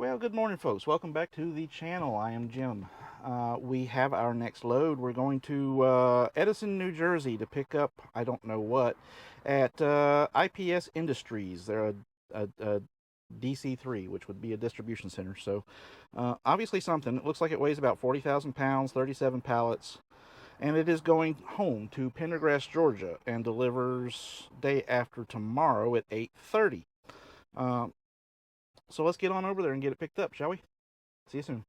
Well, good morning, folks. Welcome back to the channel. I am Jim. We have our next load. We're going to Edison, New Jersey to pick up, I don't know what, at IPS Industries. They're a DC3, which would be a distribution center. So obviously something. It looks like it weighs about 40,000 pounds, 37 pallets. And it is going home to Pendergrass, Georgia, and delivers day after tomorrow at 8:30. So let's get on over there and get it picked up, shall we? See you soon.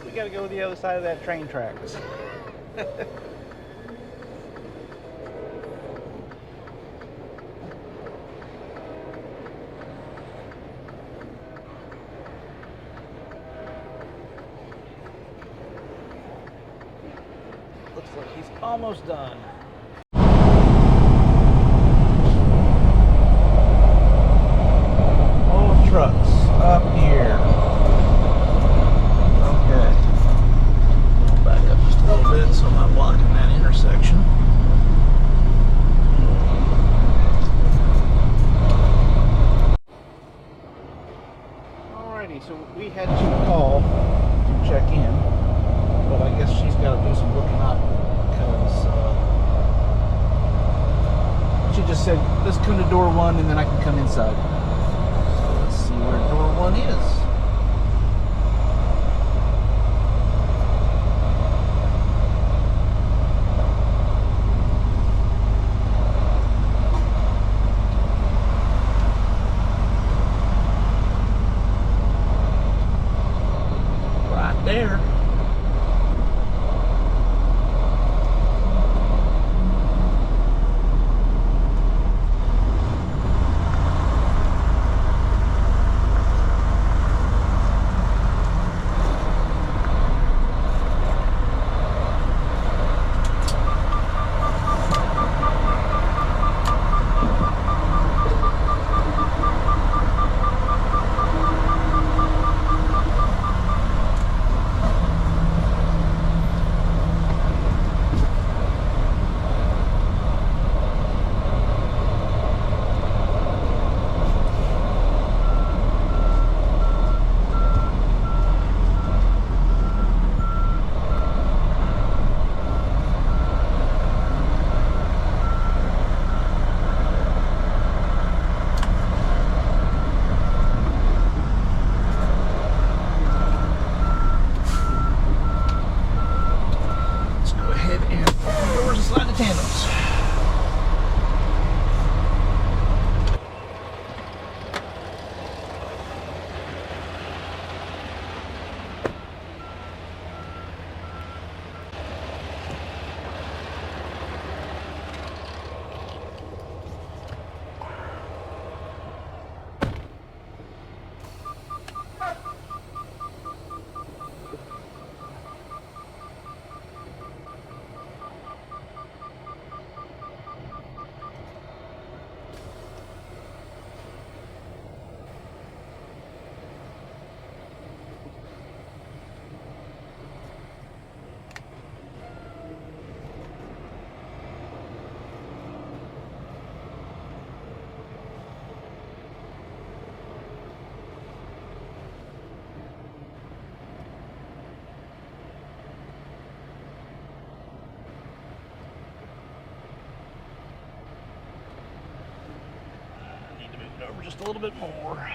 We gotta go to the other side of that train tracks. Looks like he's almost done. All trucks up here. So I'm not blocking that intersection. Alrighty, so we had to call to check in, but I guess she's got to do some looking up because she just said, let's come to door 1 and then I can come inside. So let's see where door 1 is. There. Over just a little bit more.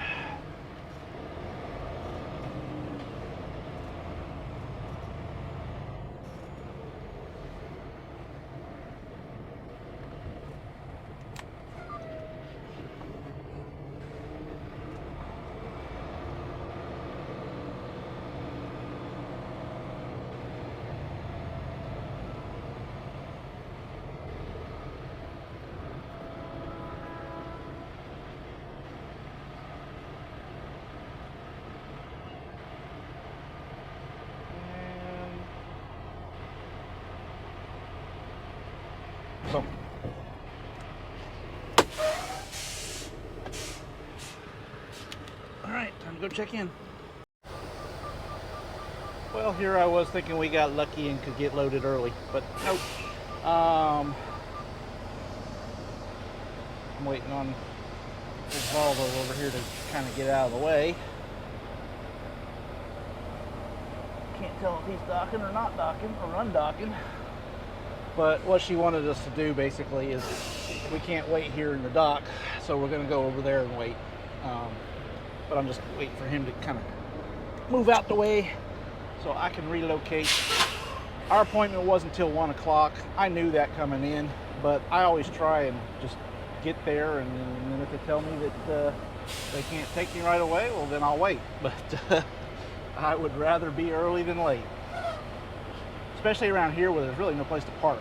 So all right, time to go check in. Well, here I was thinking we got lucky and could get loaded early, but nope. I'm waiting on this Volvo over here to kind of get out of the way. Can't tell if he's docking or not docking or undocking. But what she wanted us to do basically is we can't wait here in the dock, so we're going to go over there and wait. But I'm just waiting for him to kind of move out the way so I can relocate. Our appointment wasn't until 1 o'clock. I knew that coming in, but I always try and just get there, and then if they tell me that they can't take me right away, well then I'll wait. But I would rather be early than late, especially around here where there's really no place to park.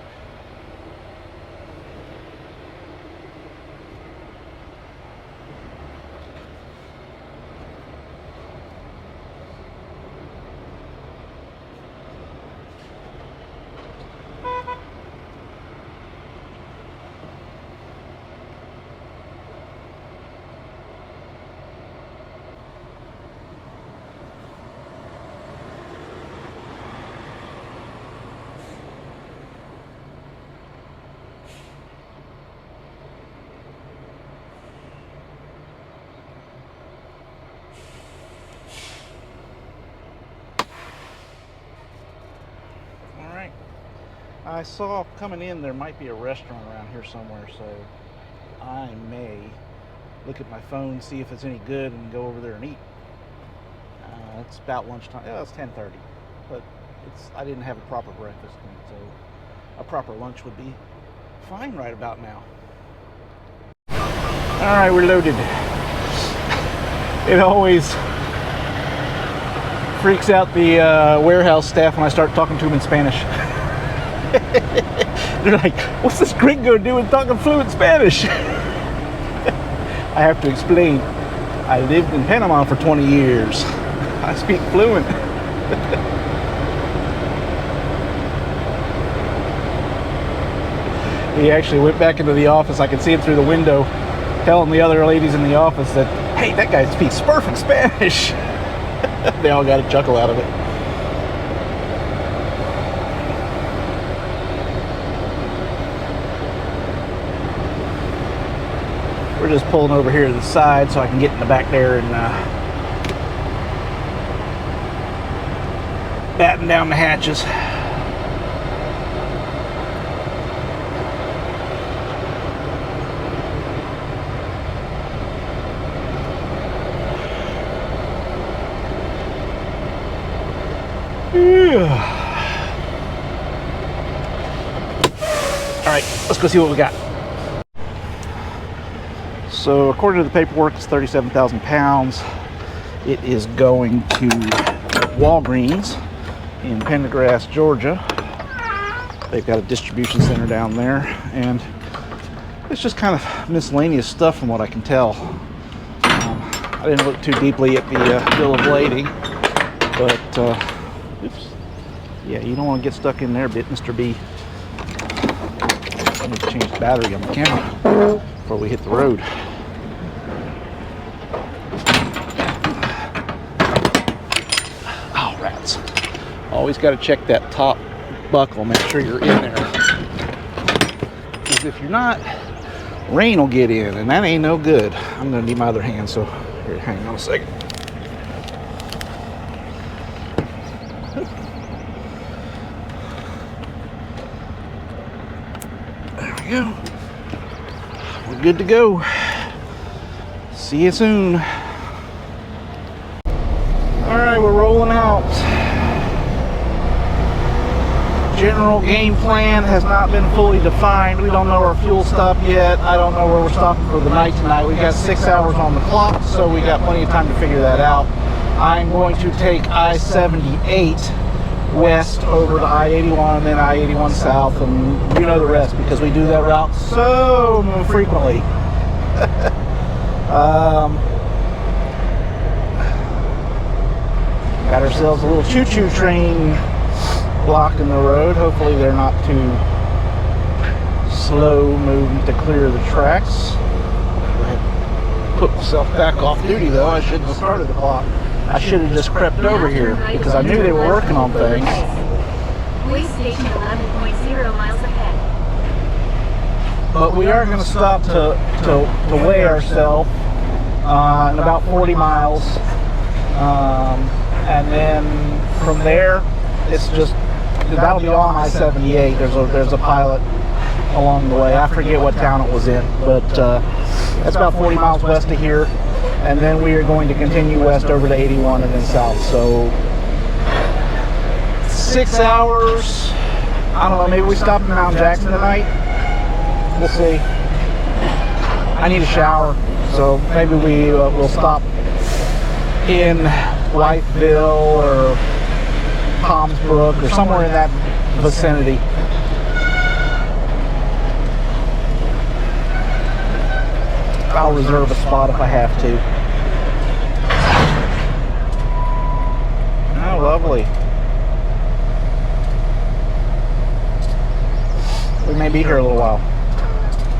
I saw coming in there might be a restaurant around here somewhere, so I may look at my phone, see if it's any good, and go over there and eat. It's about lunchtime. Yeah, it's 10:30, but I didn't have a proper breakfast, and so a proper lunch would be fine right about now. All right, we're loaded. It always freaks out the warehouse staff when I start talking to them in Spanish. They're like, what's this gringo doing talking fluent Spanish? I have to explain. I lived in Panama for 20 years. I speak fluent. He actually went back into the office. I could see him through the window telling the other ladies in the office that, hey, that guy speaks perfect Spanish. They all got a chuckle out of it. We're just pulling over here to the side so I can get in the back there and batten down the hatches. Yeah. All right, let's go see what we got. So according to the paperwork, it's 37,000 pounds. It is going to Walgreens in Pendergrass, Georgia. They've got a distribution center down there, and it's just kind of miscellaneous stuff from what I can tell. I didn't look too deeply at the bill of lading, but oops, yeah, you don't want to get stuck in there, Mr. B. I need to change the battery on the camera before we hit the road. Oh, rats. Always got to check that top buckle, make sure you're in there. Because if you're not, rain will get in, and that ain't no good. I'm going to need my other hand, so here, hang on a second. There we go. We're good to go. See you soon. All right, we're rolling out. General game plan has not been fully defined. We don't know our fuel stop yet. I don't know where we're stopping for the night tonight. We got 6 hours on the clock, so we got plenty of time to figure that out. I'm going to take I-78 west over to I-81 and then I-81 south, and you know the rest because we do that route so frequently. Got ourselves a little choo-choo train blocking the road. Hopefully they're not too slow movement to clear the tracks. Go ahead. Put myself back off duty though. I shouldn't have started the clock. I should have just crept over here because I knew they were working on things. Police station 11.0 miles ahead. But we are going to stop to weigh ourselves in about 40 miles. And then from there, it's just, that'll be on I-78. There's a pilot along the way. I forget what town it was in, but that's about 40 miles west of here. And then we are going to continue west over to 81 and then south. So 6 hours. I don't know, maybe we stop in Mount Jackson tonight. We'll see. I need a shower, so maybe we'll stop in Whiteville or Tom's Brook or somewhere in that vicinity. I'll reserve a spot if I have to. Oh, lovely. We may be here a little while.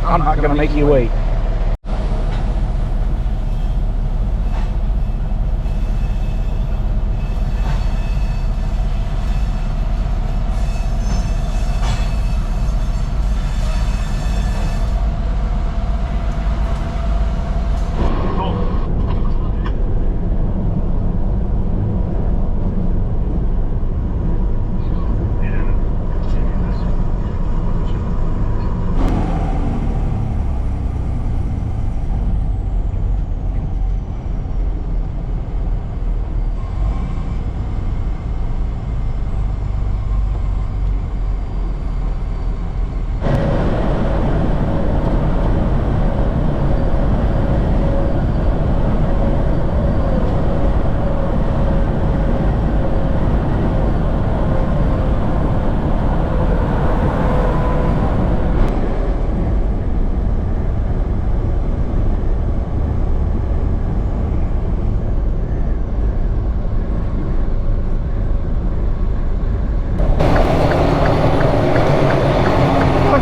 I'm not going to make you wait.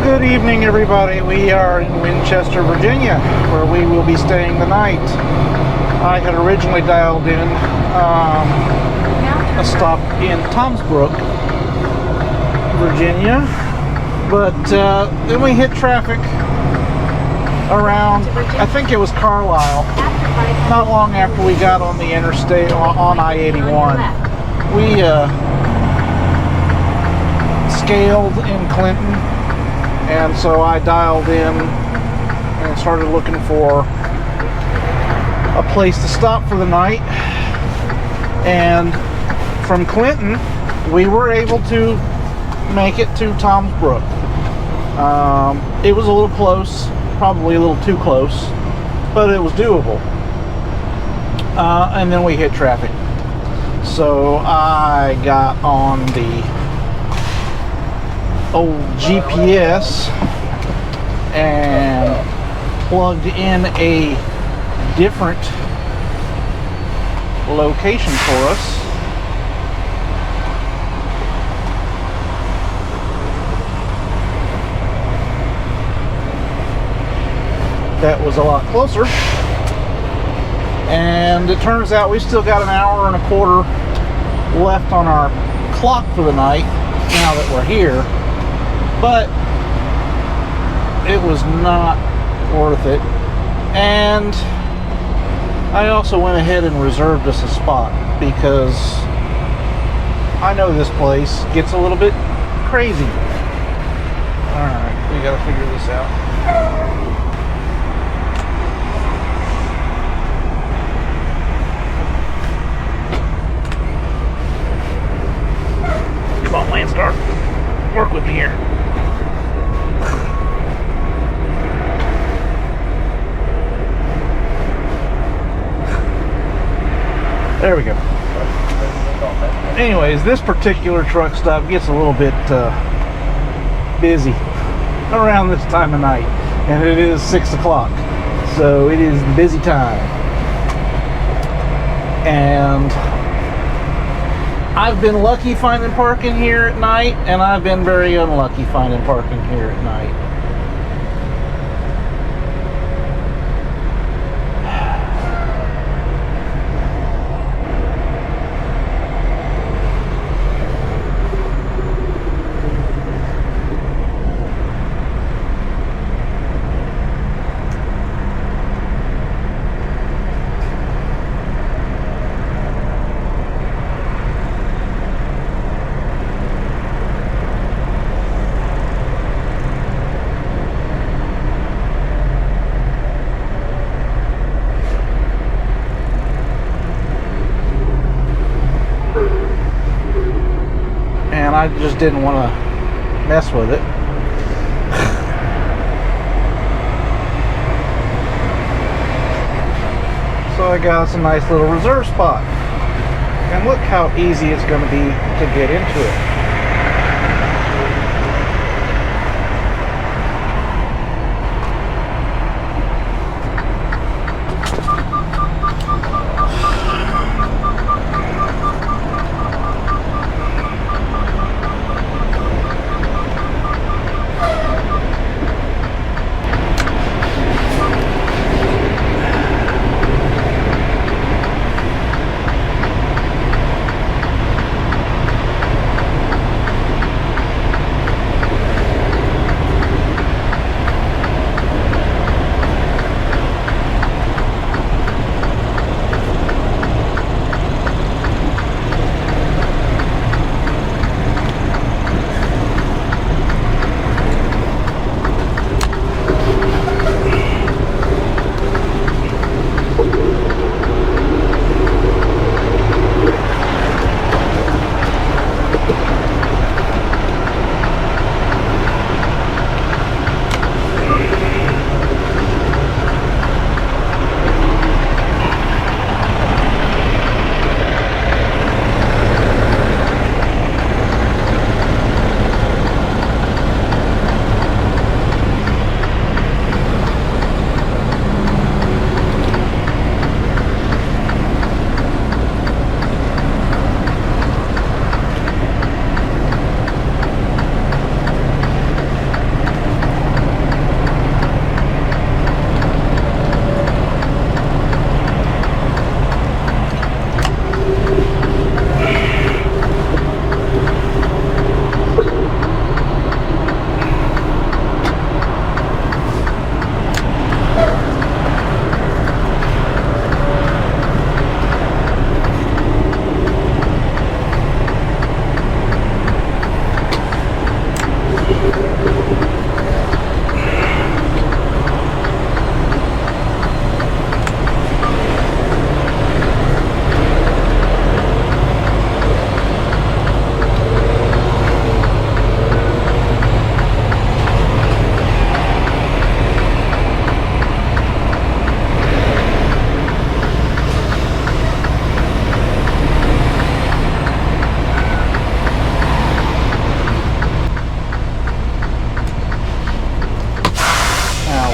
Good evening, everybody. We are in Winchester, Virginia, where we will be staying the night. I had originally dialed in a stop in Tom's Brook, Virginia, but then we hit traffic around, I think it was Carlisle, not long after we got on the interstate on I-81. We scaled in Clinton. And so I dialed in and started looking for a place to stop for the night. And from Clinton, we were able to make it to Tom's Brook. It was a little close, probably a little too close, but it was doable. And then we hit traffic. So I got on the old GPS and plugged in a different location for us. That was a lot closer. And it turns out we've still got an hour and a quarter left on our clock for the night now that we're here. But it was not worth it. And I also went ahead and reserved us a spot because I know this place gets a little bit crazy. Alright, we gotta figure this out. Come on, Landstar. Work with me here. There we go. Anyways, this particular truck stop gets a little bit busy around this time of night, and it is 6 o'clock, so it is the busy time. And I've been lucky finding parking here at night, and I've been very unlucky finding parking here at night. I just didn't want to mess with it. So I got us a nice little reserve spot. And look how easy it's going to be to get into it.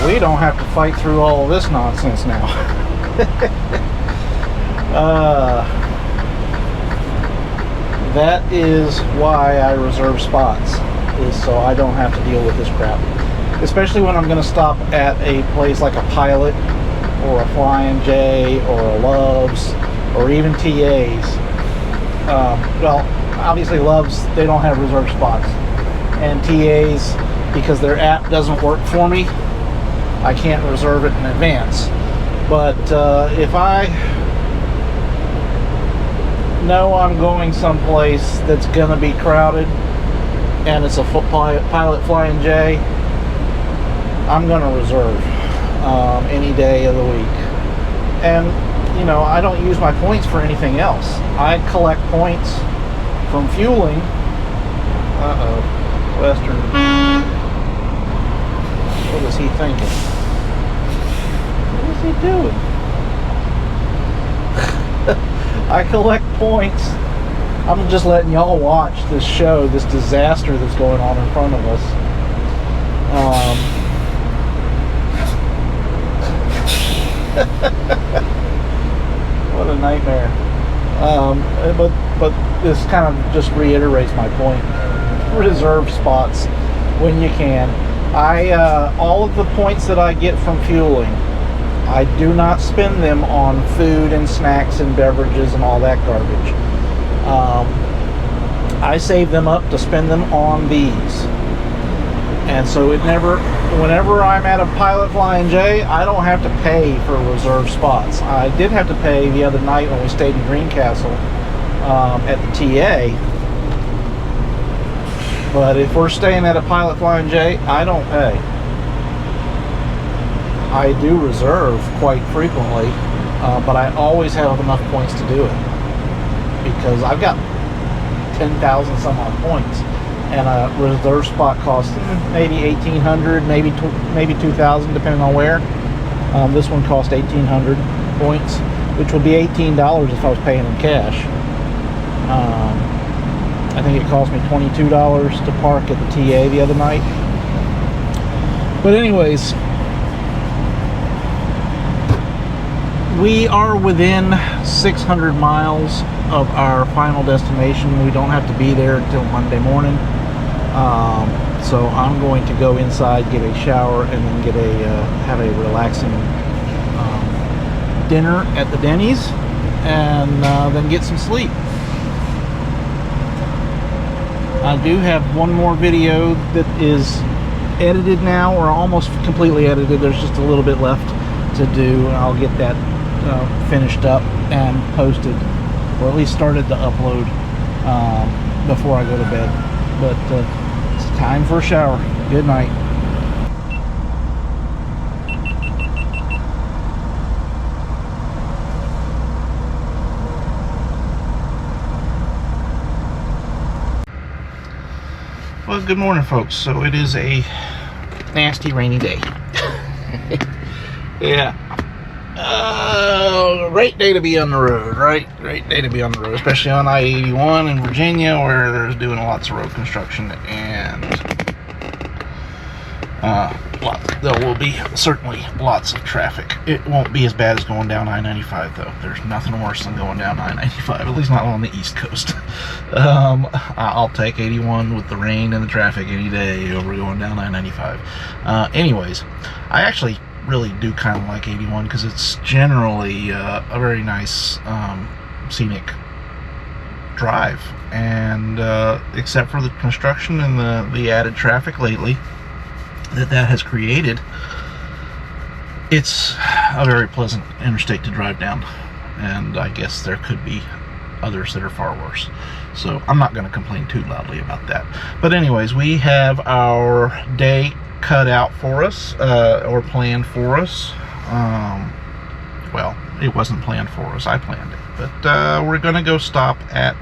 We don't have to fight through all of this nonsense now. That is why I reserve spots, is so I don't have to deal with this crap. Especially when I'm going to stop at a place like a Pilot or a Flying J or a Love's or even TA's. Well, obviously Love's, they don't have reserved spots. And TA's, because their app doesn't work for me, I can't reserve it in advance. But if I know I'm going someplace that's going to be crowded and it's a Pilot Flying J, I'm going to reserve any day of the week. And, you know, I don't use my points for anything else. I collect points from fueling. Western. What is he thinking? What is he doing? I collect points. I'm just letting y'all watch this show, this disaster that's going on in front of us. What a nightmare. But this kind of just reiterates my point. Reserve spots when you can. All of the points that I get from fueling, I do not spend them on food and snacks and beverages and all that garbage. I save them up to spend them on these. And so whenever I'm at a Pilot Flying J, I don't have to pay for reserved spots. I did have to pay the other night when we stayed in Greencastle at the TA. But if we're staying at a Pilot Flying J, I don't pay. I do reserve quite frequently, but I always have enough points to do it. Because I've got 10,000 some odd points, and a reserve spot costs maybe 1,800, maybe 2,000, depending on where. This one cost 1,800 points, which would be $18 if I was paying in cash. I think it cost me $22 to park at the TA the other night. But anyways, we are within 600 miles of our final destination. We don't have to be there until Monday morning. So I'm going to go inside, get a shower, and then get have a relaxing dinner at the Denny's, and then get some sleep. I do have one more video that is edited now, or almost completely edited. There's just a little bit left to do, and I'll get that finished up and posted, or at least started to upload before I go to bed. But it's time for a shower. Good night. Well, good morning, folks. So it is a nasty rainy day. Yeah. Great day to be on the road, right? Great day to be on the road, especially on I-81 in Virginia, where there's doing lots of road construction, and there will be certainly lots of traffic. It won't be as bad as going down I-95, though. There's nothing worse than going down I-95, at least not on the East Coast. I'll take 81 with the rain and the traffic any day over going down I-95. Anyways, I actually really do kind of like 81 because it's generally a very nice scenic drive, and except for the construction and the added traffic lately that has created, it's a very pleasant interstate to drive down, and I guess there could be others that are far worse, so I'm not going to complain too loudly about that. But anyways, we have our day cut out for us, or planned for us. Well, it wasn't planned for us, I planned it, but we're gonna go stop at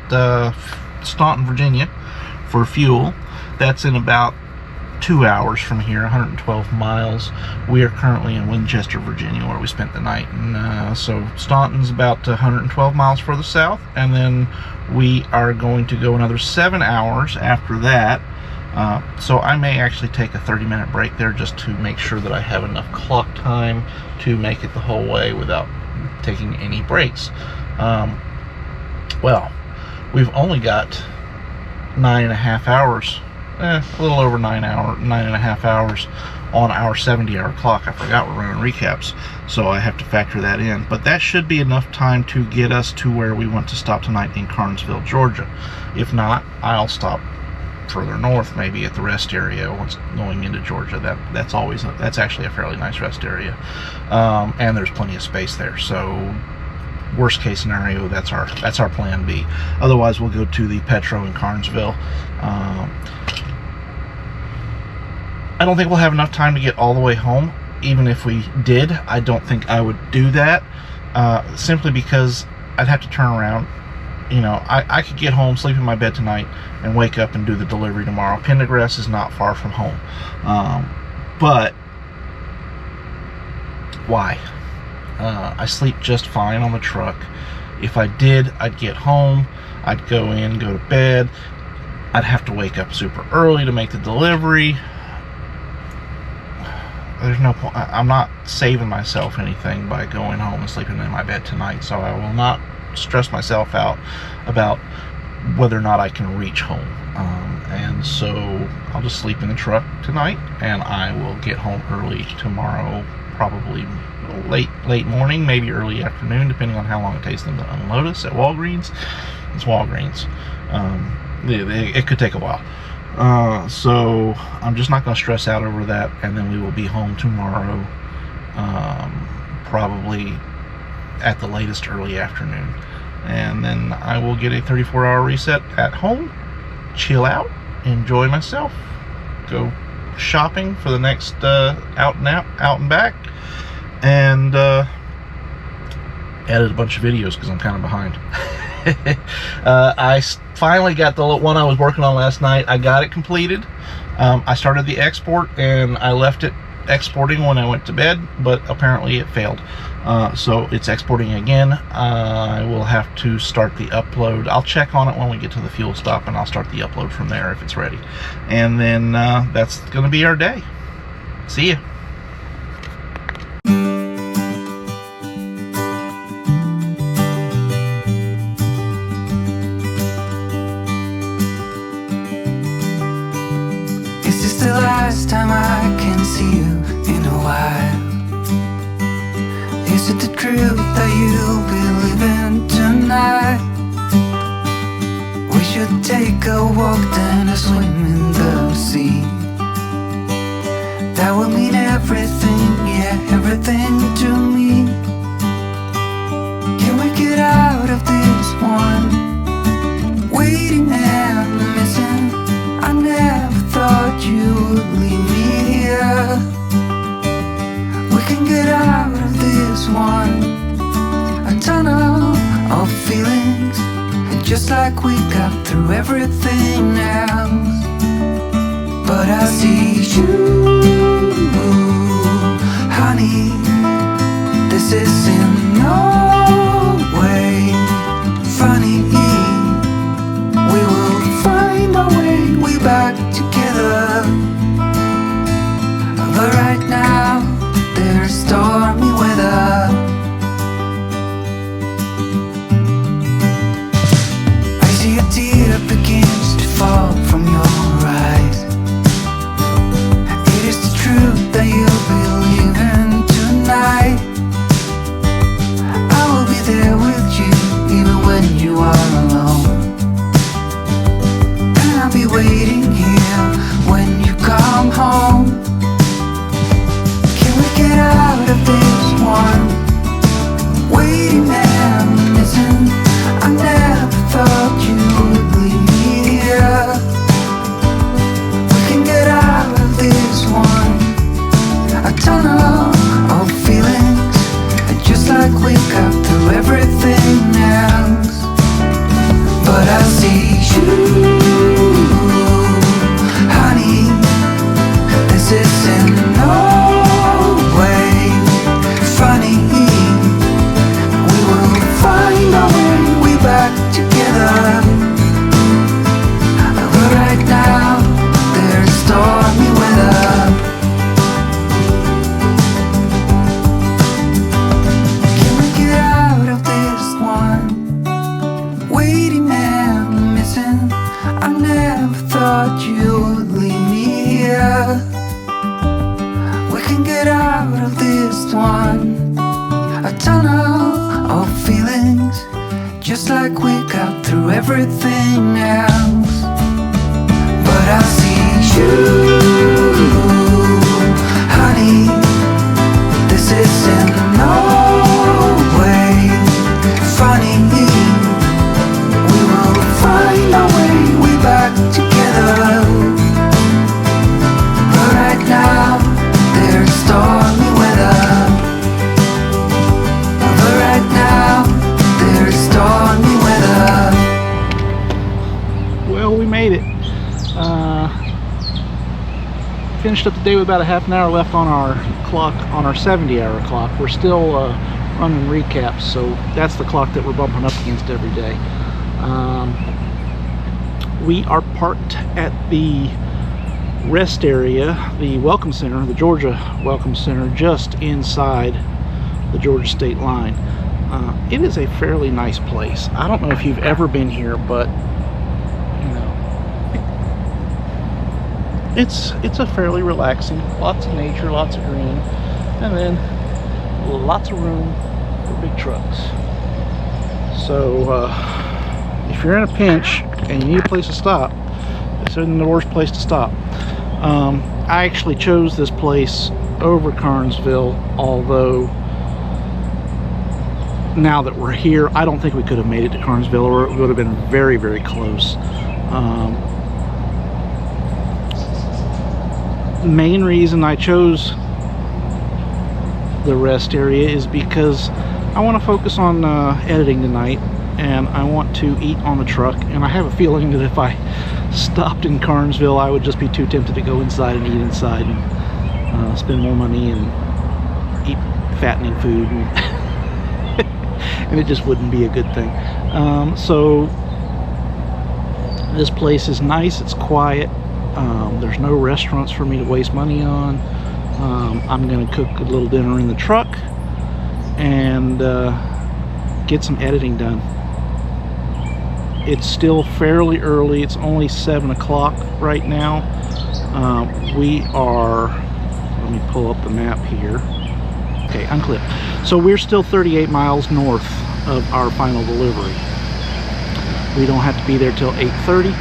Staunton, Virginia for fuel. That's in about 2 hours from here, 112 miles. We are currently in Winchester, Virginia, where we spent the night, and so Staunton's about 112 miles further south, and then we are going to go another 7 hours after that. So I may actually take a 30-minute break there just to make sure that I have enough clock time to make it the whole way without taking any breaks. Well, we've only got 9.5 hours, a little over 9.5 hours on our 70-hour clock. I forgot we're running recaps, so I have to factor that in. But that should be enough time to get us to where we want to stop tonight in Carnesville, Georgia. If not, I'll stop further north, maybe at the rest area once going into Georgia. That's actually a fairly nice rest area, and there's plenty of space there. So worst case scenario, that's our plan B. Otherwise, we'll go to the Petro in Carnesville. I don't think we'll have enough time to get all the way home. Even if we did, I don't think I would do that, simply because I'd have to turn around. You know, I could get home, sleep in my bed tonight, and wake up and do the delivery tomorrow. Pendergrass is not far from home. But why? I sleep just fine on the truck. If I did, I'd get home, I'd go in, go to bed. I'd have to wake up super early to make the delivery. There's no point. I'm not saving myself anything by going home and sleeping in my bed tonight, so I will not stress myself out about whether or not I can reach home. And so I'll just sleep in the truck tonight, and I will get home early tomorrow, probably late morning, maybe early afternoon, depending on how long it takes them to unload us at Walgreens. It's Walgreens. It could take a while. So I'm just not going to stress out over that, and then we will be home tomorrow, probably at the latest early afternoon, and then I will get a 34-hour reset at home, chill out, enjoy myself, go shopping for the next out and back, and edit a bunch of videos because I'm kind of behind. I finally got the one I was working on last night. I got it completed. I started the export and I left it exporting when I went to bed, but apparently it failed. So it's exporting again. I will have to start the upload. I'll check on it when we get to the fuel stop, and I'll start the upload from there if it's ready. And then that's going to be our day. See ya. Is this the last time I can see you in a while? Is it the truth that you'll be living tonight? We should take a walk, then a swim in the sea. That would mean everything, yeah, everything to me. Can we get out of this one? Waiting and missing. I never thought you would leave me here. We can get out of this one. A tunnel of feelings, just like we got through everything else. But I see you, honey. This is in no way funny. We will find our way back together. But right now there's stormy weather. I see a tear begins to fall from your eyes. It is the truth that you'll be leaving tonight. I will be there with you even when you are alone. And I'll be waiting here when you come home. Can we get out of this one? Waiting and missing. I never thought you would leave me here. We can get out of this one. A tunnel of feelings, just like we got through everything else. But I see you, honey. This is in no way funny. We will find our way back together. But right now there's stormy weather. Can we get out of this one? Waiting and missing. I never thought you would leave me here. We can get out of this one. A tunnel of feelings, just like we got through everything else. But I see you, honey. This is in no way funny. We will find our way back together. But right now there's stormy weather. But right now there's stormy weather. Well, we made it. Finished up the day with about a half an hour left on our clock, on our 70-hour clock. We're still running recaps, so that's the clock that we're bumping up against every day. We are parked at the rest area, the Welcome Center, the Georgia Welcome Center, just inside the Georgia state line. It is a fairly nice place. I don't know if you've ever been here, but you know, it's a fairly relaxing, lots of nature, lots of green, and then lots of room for big trucks. So if you're in a pinch and you need a place to stop, this isn't the worst place to stop. I actually chose this place over Carnesville, although now that we're here, I don't think we could have made it to Carnesville, or it would have been very, very close. Main reason I chose the rest area is because I want to focus on editing tonight. and I want to eat on the truck, and I have a feeling that if I stopped in Carnesville, I would just be too tempted to go inside and eat inside and spend more money and eat fattening food, and it just wouldn't be a good thing. So this place is nice, it's quiet, there's no restaurants for me to waste money on. I'm gonna cook a little dinner in the truck and get some editing done. It's still fairly early, it's only 7 o'clock right now. We are, let me pull up the map here. Okay, unclip. So we're still 38 miles north of our final delivery. We don't have to be there till 8:30.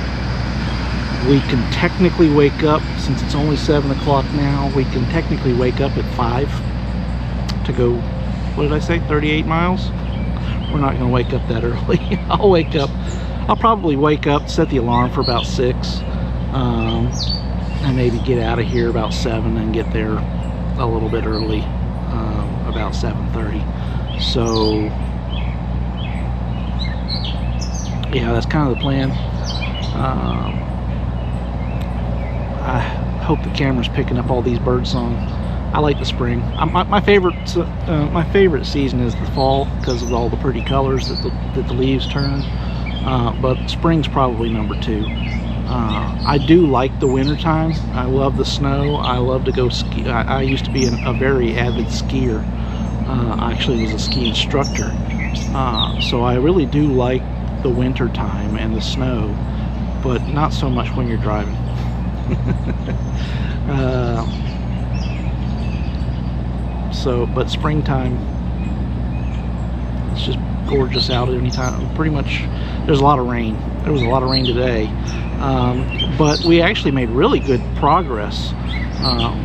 We can technically wake up, since it's only 7 o'clock now, we can technically wake up at 5 to go, what did I say, 38 miles? We're not going to wake up that early. I'll probably wake up, set the alarm for about 6, and maybe get out of here about 7 and get there a little bit early, about 7:30. So yeah, that's kind of the plan. I hope the camera's picking up all these bird song. I like the spring. My favorite season is the fall because of all the pretty colors that the leaves turn. But spring's probably number 2. I do like the winter time. I love the snow. I love to go ski. I used to be a very avid skier. I actually was a ski instructor. So I really do like the winter time and the snow, but not so much when you're driving. But springtime, it's just gorgeous out at any time. Pretty much, there's a lot of rain. There was a lot of rain today, but we actually made really good progress,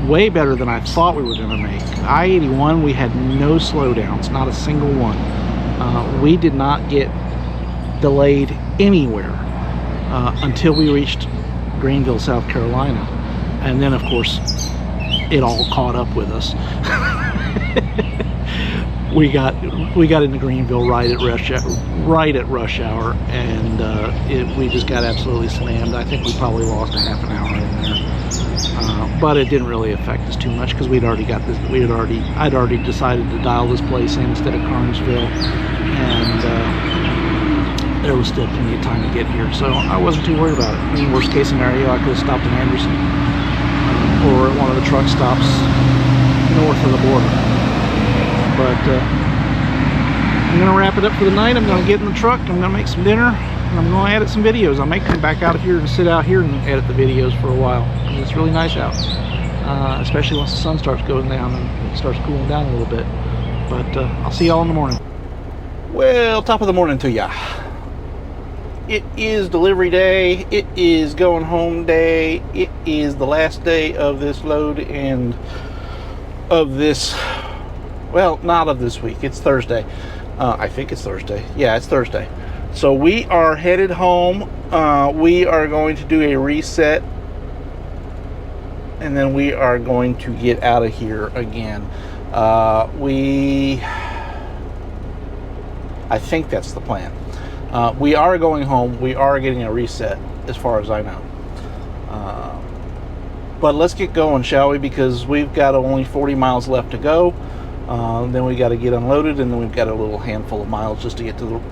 way better than I thought we were going to make. I-81, we had no slowdowns, not a single one. We did not get delayed anywhere until we reached Greenville, South Carolina, and then of course it all caught up with us. we got into Greenville right at rush hour, and we just got absolutely slammed. I think we probably lost a half an hour in there, but it didn't really affect us too much because I'd already decided to dial this place in instead of Carnesville, and there was still plenty of time to get here, so I wasn't too worried about it. I mean, worst case scenario, I could have stopped in Anderson or at one of the truck stops north of the border. But I'm going to wrap it up for the night. I'm going to get in the truck, I'm going to make some dinner, and I'm going to edit some videos. I may come back out of here and sit out here and edit the videos for a while. It's really nice out, especially once the sun starts going down and it starts cooling down a little bit. But I'll see y'all in the morning. Well, top of the morning to ya. It is delivery day. It is going home day. It is the last day of this load and of this, well, not of this week. It's Thursday. I think it's Thursday. Yeah, it's Thursday. So we are headed home. We are going to do a reset, and then we are going to get out of here again. I think that's the plan. We are going home. We are getting a reset, as far as I know. But let's get going, shall we? Because we've got only 40 miles left to go. Then we got to get unloaded, and then we've got a little handful of miles just to get to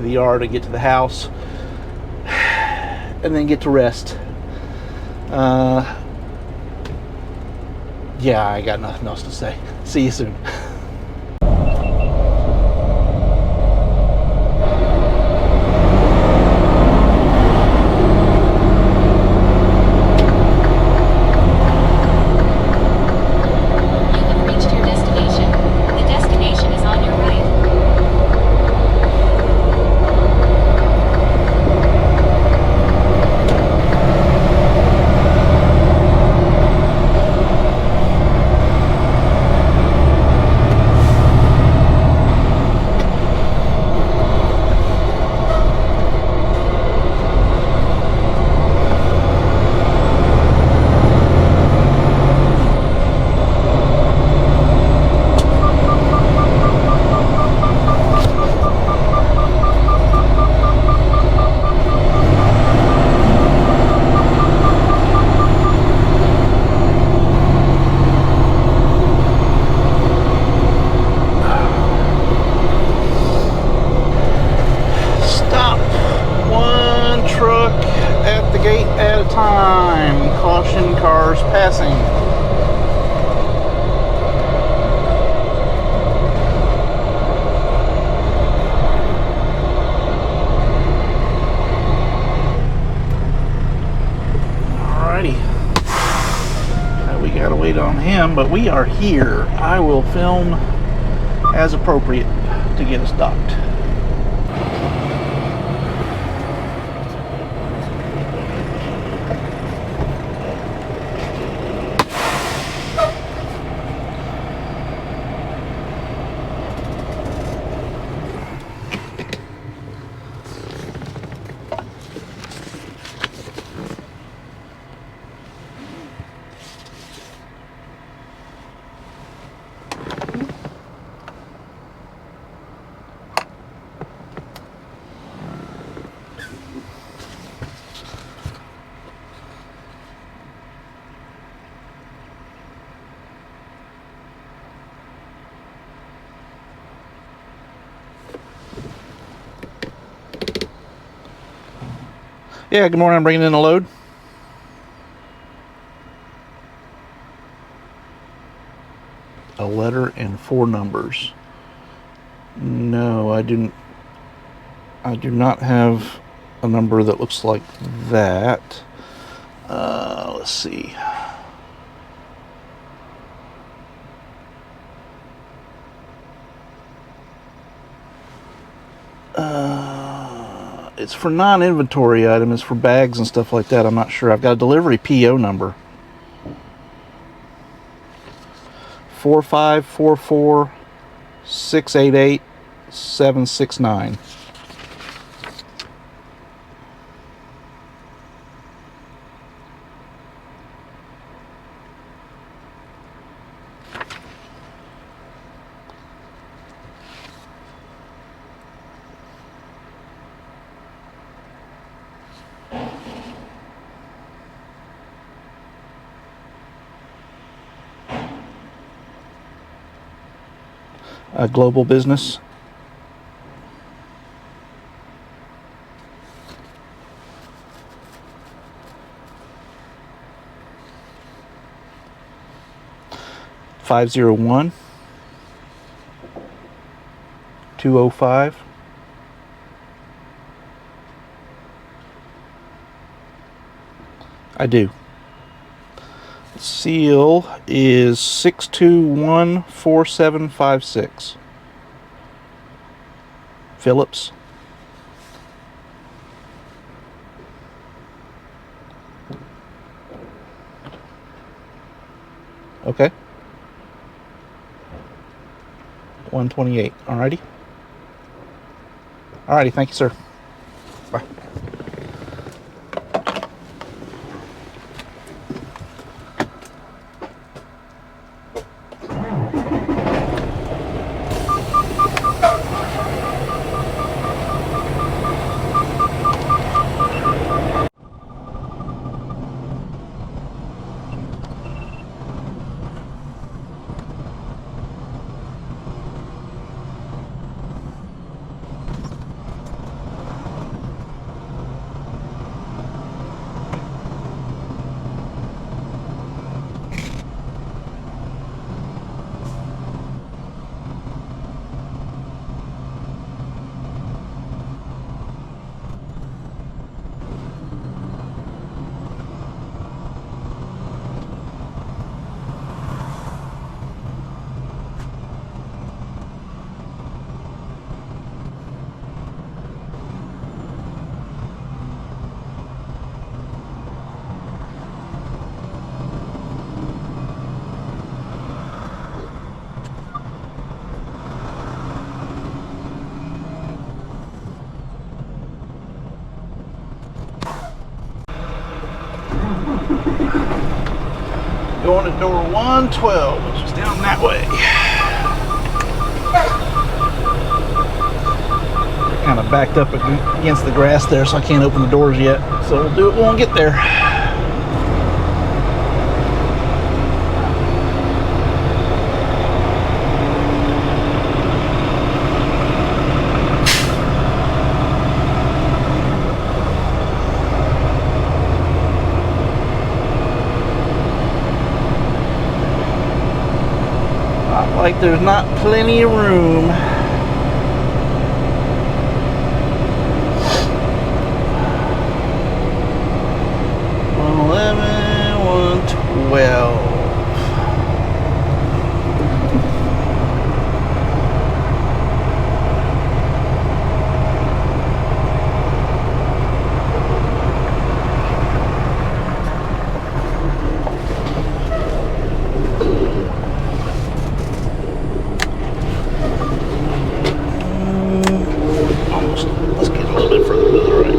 the yard, to get to the house, and then get to rest. Yeah, I got nothing else to say. See you soon. Attention, cars passing. Alrighty. We gotta wait on him, but we are here. I will film as appropriate to get us docked. Yeah, good morning. I'm bringing in a load. A letter and 4 numbers. No, I do not have a number that looks like that. Let's see. It's for non-inventory item. It's for bags and stuff like that. I'm not sure. I've got a delivery PO number. 4544-688-769. A global business. (501) 205. I do. Seal is 6214756. Phillips. Okay. 128. Alrighty. Alrighty, thank you, sir. Bye. Going to door 112, which is down that way. Kind of backed up against the grass there, so I can't open the doors yet. So we'll do it when we get there. like there's not plenty of room. Well, almost. Let's get a little bit further to the right.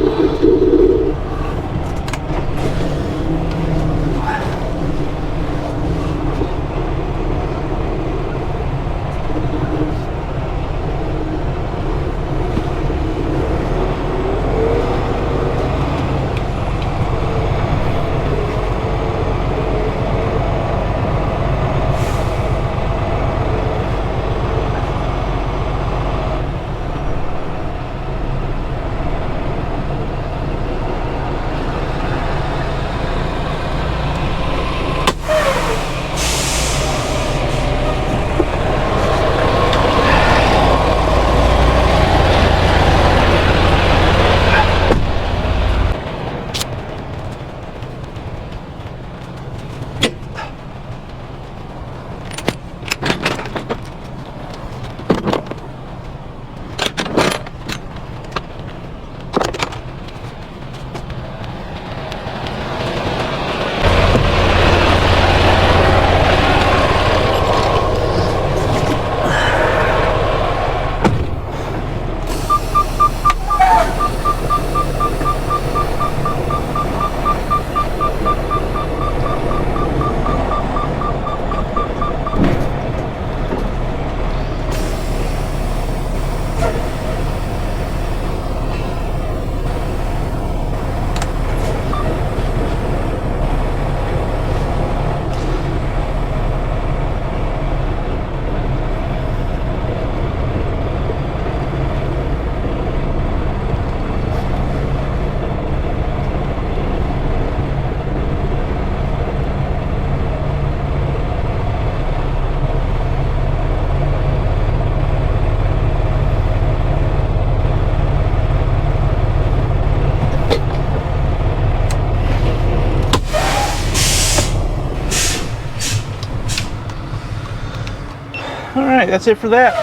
Alright, that's it for that.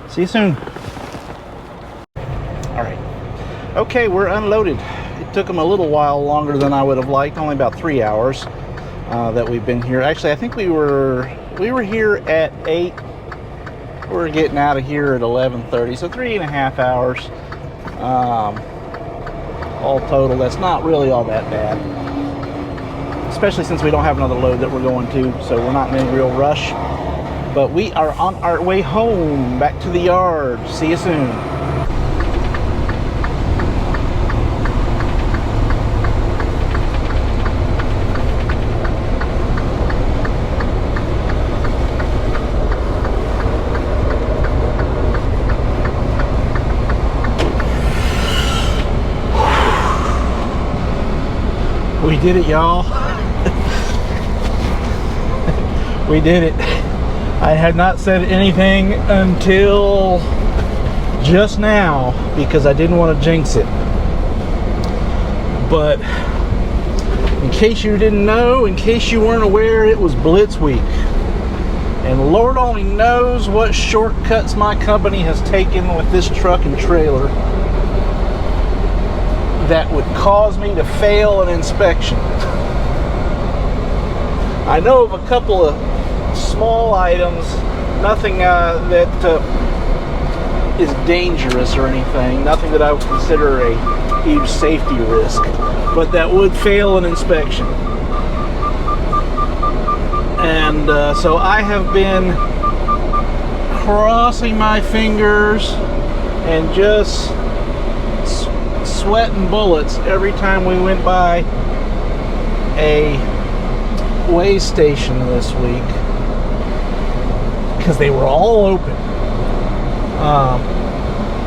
See you soon. Alright. Okay, we're unloaded. It took them a little while longer than I would have liked, only about 3 hours that we've been here. Actually, I think we were here at 8. We're getting out of here at 11:30, so 3.5 hours. All total, that's not really all that bad. Especially since we don't have another load that we're going to, so we're not in any real rush. But we are on our way home, back to the yard. See you soon. We did it, y'all. We did it. I had not said anything until just now because I didn't want to jinx it. But in case you didn't know, in case you weren't aware, it was Blitz week. And Lord only knows what shortcuts my company has taken with this truck and trailer that would cause me to fail an inspection. I know of a couple of small items, nothing that is dangerous or anything, nothing that I would consider a huge safety risk, but that would fail an inspection. And so I have been crossing my fingers and just sweating bullets every time we went by a way station this week, because they were all open,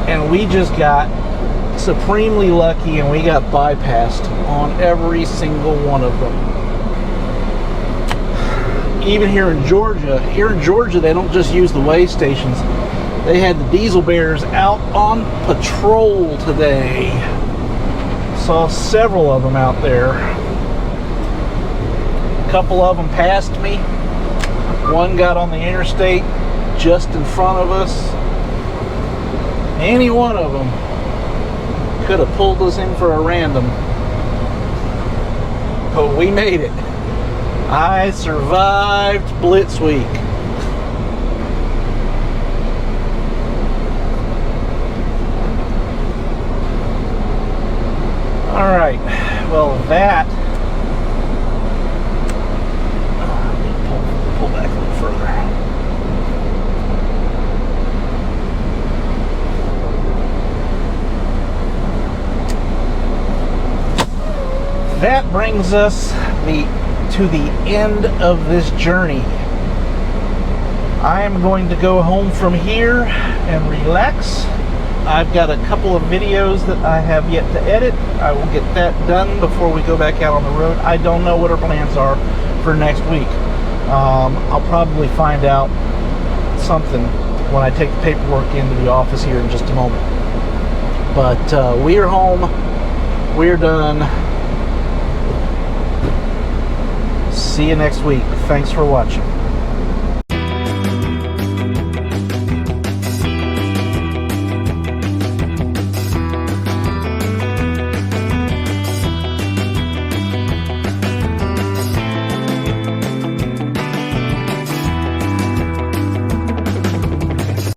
and we just got supremely lucky and we got bypassed on every single one of them. even here in Georgia, they don't just use the way stations. They had the diesel bears out on patrol today. Saw several of them out there. A couple of them passed me. One got on the interstate just in front of us. Any one of them could have pulled us in for a random. But we made it. I survived Blitz Week. All right, well that, let me pull back a little further. That brings us to the end of this journey. I am going to go home from here and relax. I've got a couple of videos that I have yet to edit. I will get that done before we go back out on the road. I don't know what our plans are for next week. I'll probably find out something when I take the paperwork into the office here in just a moment. But we are home. We're done. See you next week. Thanks for watching.